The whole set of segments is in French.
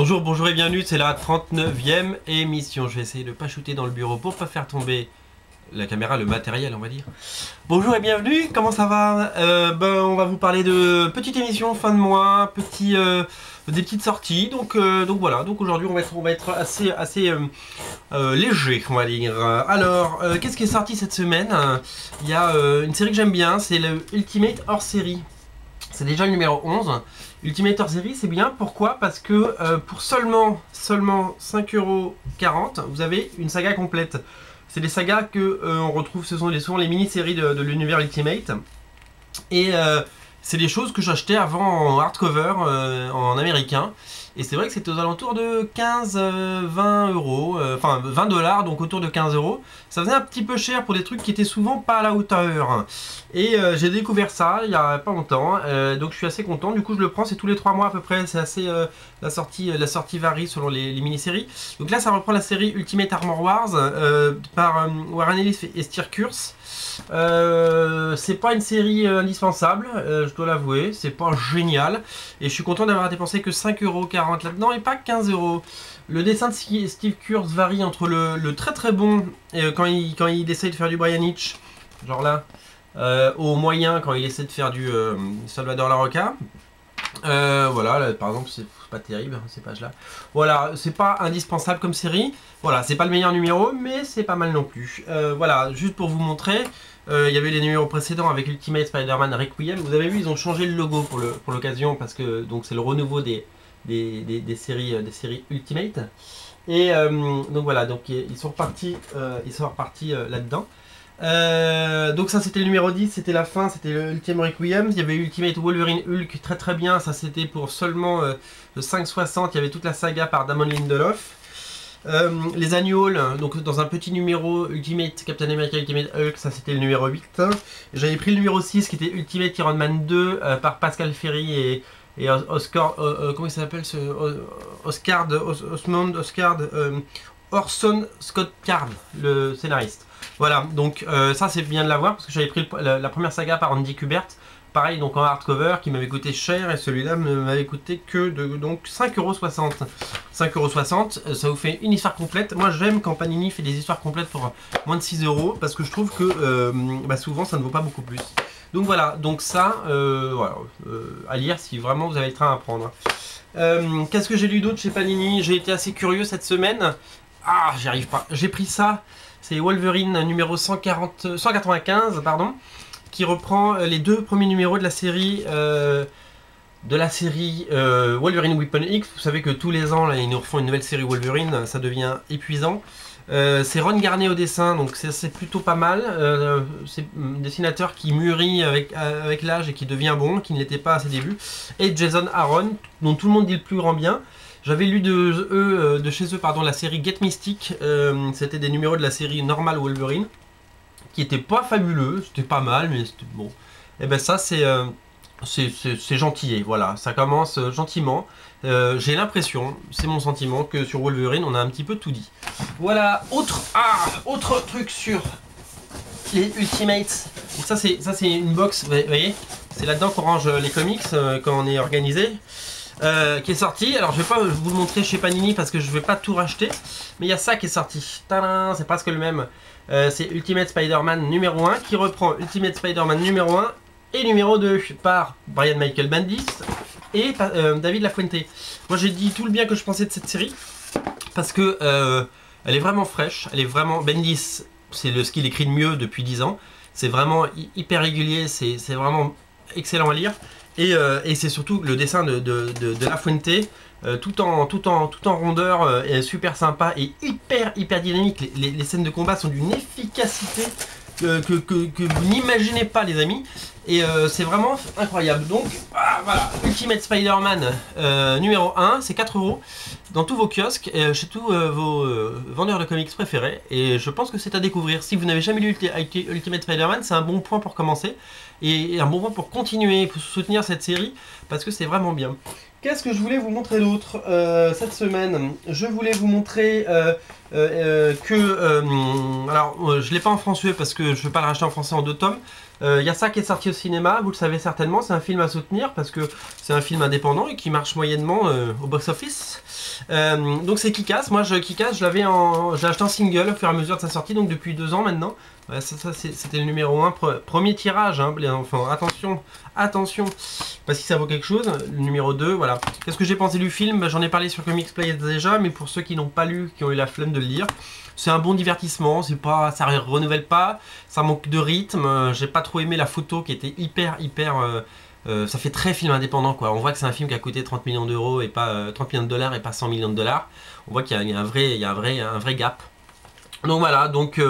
Bonjour, bonjour et bienvenue, c'est la 39e émission. Je vais essayer de pas shooter dans le bureau pour pas faire tomber la caméra, le matériel on va dire. Bonjour et bienvenue, comment ça va? On va vous parler de petite émission fin de mois, des petites sorties. Donc voilà, donc aujourd'hui on va être assez léger on va dire. Alors, qu'est-ce qui est sorti cette semaine? Il y a une série que j'aime bien, c'est le Ultimate hors série. C'est déjà le numéro 11. Ultimate hors série, c'est bien. Pourquoi? Parce que pour seulement 5,40€, vous avez une saga complète. C'est des sagas que on retrouve, ce sont souvent les mini-séries de l'univers Ultimate. Et c'est des choses que j'achetais avant en hardcover, en américain. Et c'est vrai que c'était aux alentours de 15-20 euros, enfin 20 $, donc autour de 15 euros. Ça faisait un petit peu cher pour des trucs qui étaient souvent pas à la hauteur. Et j'ai découvert ça il y a pas longtemps, donc je suis assez content. Du coup je le prends, c'est tous les 3 mois à peu près, c'est assez la sortie varie selon les mini-séries. Donc là ça reprend la série Ultimate Armor Wars par Warren Ellis et Steer Kurz. C'est pas une série indispensable, je dois l'avouer, c'est pas génial. Et je suis content d'avoir dépensé que 5,40€ là-dedans et pas 15 euros. Le dessin de Steve Kurz varie entre le très très bon quand il essaye de faire du Brian Hitch, genre là, au moyen quand il essaie de faire du Salvador Larroca. Voilà, là, par exemple, c'est pas terrible ces pages-là. Voilà, c'est pas indispensable comme série. Voilà, c'est pas le meilleur numéro, mais c'est pas mal non plus. Voilà, juste pour vous montrer, il y avait les numéros précédents avec Ultimate Spider-Man Requiem. Vous avez vu, ils ont changé le logo pour l'occasion parce que donc c'est le renouveau des séries Ultimate. Et donc voilà, donc ils sont repartis là-dedans. Donc ça c'était le numéro 10, c'était la fin, c'était le Ultimate Requiem. Il y avait Ultimate Wolverine Hulk, très très bien, ça c'était pour seulement le 5,60. Il y avait toute la saga par Damon Lindelof. Les annuals, donc dans un petit numéro Ultimate Captain America Ultimate Hulk, ça c'était le numéro 8. J'avais pris le numéro 6 qui était Ultimate Iron Man 2 par Pascal Ferry et Oscar, comment il s'appelle ce Orson Scott Card, le scénariste. Voilà, donc ça c'est bien de l'avoir parce que j'avais pris la première saga par Andy Kubert, pareil donc en hardcover qui m'avait coûté cher et celui-là ne m'avait coûté que donc 5,60€. 5,60€, ça vous fait une histoire complète. Moi j'aime quand Panini fait des histoires complètes pour moins de 6 euros parce que je trouve que souvent ça ne vaut pas beaucoup plus. Donc voilà, donc ça, voilà, à lire si vraiment vous avez le train à prendre. Qu'est-ce que j'ai lu d'autre chez Panini? J'ai été assez curieux cette semaine. Ah, j'y arrive pas. J'ai pris ça. C'est Wolverine numéro 195, pardon, qui reprend les 2 premiers numéros de la série Wolverine Weapon X. Vous savez que tous les ans, là, ils nous refont une nouvelle série Wolverine, ça devient épuisant. C'est Ron Garnet au dessin, donc c'est plutôt pas mal. C'est un dessinateur qui mûrit avec l'âge et qui devient bon, qui ne l'était pas à ses débuts. Et Jason Aaron, dont tout le monde dit le plus grand bien. J'avais lu de chez eux la série Get Mystic. C'était des numéros de la série Normal Wolverine, qui était pas fabuleux, c'était pas mal, mais c'était bon. Et ben ça c'est gentil, voilà, ça commence gentiment. J'ai l'impression, c'est mon sentiment, que sur Wolverine on a un petit peu tout dit. Voilà, autre truc sur les Ultimates. Donc ça c'est une box, vous voyez, c'est là-dedans qu'on range les comics quand on est organisé. Qui est sorti. Alors je vais pas vous le montrer chez Panini parce que je vais pas tout racheter, mais il y a ça qui est sorti. Tadam, c'est presque le même. C'est Ultimate Spider-Man numéro 1 qui reprend Ultimate Spider-Man numéro 1 et numéro 2 par Brian Michael Bendis et David Lafuente. Moi j'ai dit tout le bien que je pensais de cette série parce que elle est vraiment fraîche, elle est vraiment... Bendis, c'est ce qu'il écrit de mieux depuis 10 ans. C'est vraiment hyper régulier, c'est vraiment excellent à lire. Et c'est surtout le dessin de Lafuente, tout en rondeur, est super sympa et hyper dynamique. Les scènes de combat sont d'une efficacité que vous n'imaginez pas, les amis. Et c'est vraiment incroyable. Donc voilà, Ultimate Spider-Man numéro 1, c'est 4 € dans tous vos kiosques, chez tous vos vendeurs de comics préférés. Et je pense que c'est à découvrir. Si vous n'avez jamais lu Ultimate Spider-Man, c'est un bon point pour commencer. Et un bon point pour continuer, pour soutenir cette série, parce que c'est vraiment bien. Qu'est-ce que je voulais vous montrer d'autre cette semaine? Je voulais vous montrer alors je l'ai pas en français parce que je ne vais pas le racheter en français en 2 tomes. Il y a ça qui est sorti au cinéma, vous le savez certainement, c'est un film à soutenir parce que c'est un film indépendant et qui marche moyennement au box-office. Donc c'est Kick-Ass, moi Kick-Ass je l'avais j'ai acheté en single au fur et à mesure de sa sortie, donc depuis 2 ans maintenant. Ouais, c'était le numéro 1, premier tirage, hein, les enfants, attention, attention, parce que ça vaut quelque chose. Le numéro 2, voilà. Qu'est-ce que j'ai pensé du film? J'en ai parlé sur Comics Play déjà, mais pour ceux qui n'ont pas lu, qui ont eu la flemme de le lire, c'est un bon divertissement, ça renouvelle pas, ça manque de rythme, j'ai pas trop aimé la photo qui était hyper, ça fait très film indépendant quoi. On voit que c'est un film qui a coûté 30 millions d'euros et pas 30 millions de dollars et pas 100 millions de dollars. On voit qu'il y a un vrai gap. Donc voilà, donc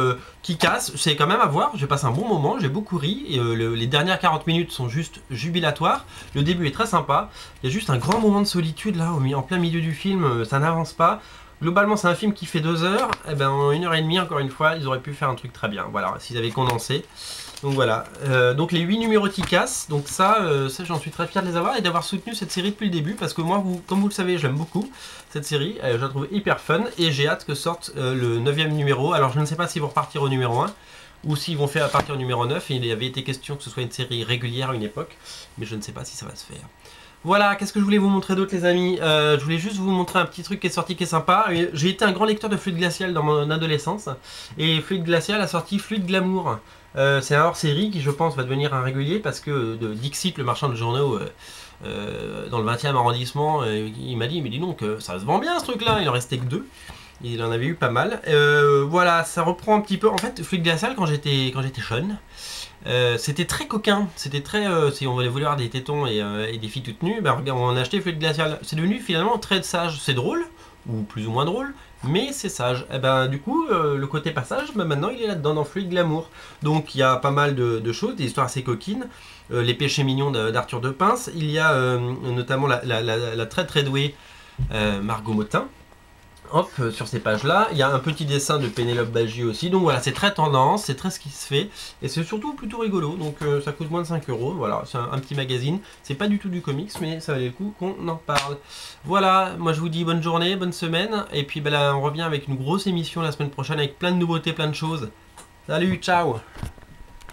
Kick-Ass, c'est quand même à voir, j'ai passé un bon moment, j'ai beaucoup ri, et, les dernières 40 minutes sont juste jubilatoires, le début est très sympa, il y a juste un grand moment de solitude là, en plein milieu du film, ça n'avance pas. Globalement c'est un film qui fait 2 heures, et ben en 1h30 encore une fois, ils auraient pu faire un truc très bien, voilà, s'ils avaient condensé. Donc voilà, donc les 8 numéros Kick-Ass, donc ça j'en suis très fier de les avoir et d'avoir soutenu cette série depuis le début parce que moi, comme vous le savez, j'aime beaucoup cette série, je la trouve hyper fun et j'ai hâte que sorte le 9e numéro. Alors je ne sais pas s'ils vont repartir au numéro 1 ou s'ils vont faire à partir au numéro 9, et il y avait été question que ce soit une série régulière à une époque, mais je ne sais pas si ça va se faire. Voilà, qu'est-ce que je voulais vous montrer d'autre les amis, je voulais juste vous montrer un petit truc qui est sorti qui est sympa. J'ai été un grand lecteur de Fluide Glacial dans mon adolescence et Fluide Glacial a sorti Fluide Glamour. C'est un hors-série qui je pense va devenir un régulier parce que Dixit, le marchand de journaux dans le 20e arrondissement, il m'a dit mais dis donc ça se vend bien ce truc là, il en restait que 2. Il en avait eu pas mal. Voilà, ça reprend un petit peu. En fait, Fluide Glacial quand j'étais jeune, c'était très coquin, c'était très si on voulait vouloir des tétons et des filles toutes nues, ben regarde, on a acheté Fluide Glacial. C'est devenu finalement très sage, c'est drôle ou plus ou moins drôle, mais c'est sage. Et ben du coup le côté passage, ben, maintenant il est là-dedans dans Fluide Glamour. Donc il y a pas mal de choses, des histoires assez coquines, les péchés mignons d'Arthur de Pince. Il y a notamment la très très douée Margot Motin. Hop, sur ces pages-là, il y a un petit dessin de Pénélope Bagieux aussi, donc voilà, c'est très tendance, c'est très ce qui se fait, et c'est surtout plutôt rigolo, donc ça coûte moins de 5 euros, voilà, c'est un petit magazine, c'est pas du tout du comics, mais ça valait le coup qu'on en parle. Voilà, moi je vous dis bonne journée, bonne semaine, et puis ben là, on revient avec une grosse émission la semaine prochaine, avec plein de nouveautés, plein de choses. Salut, ciao!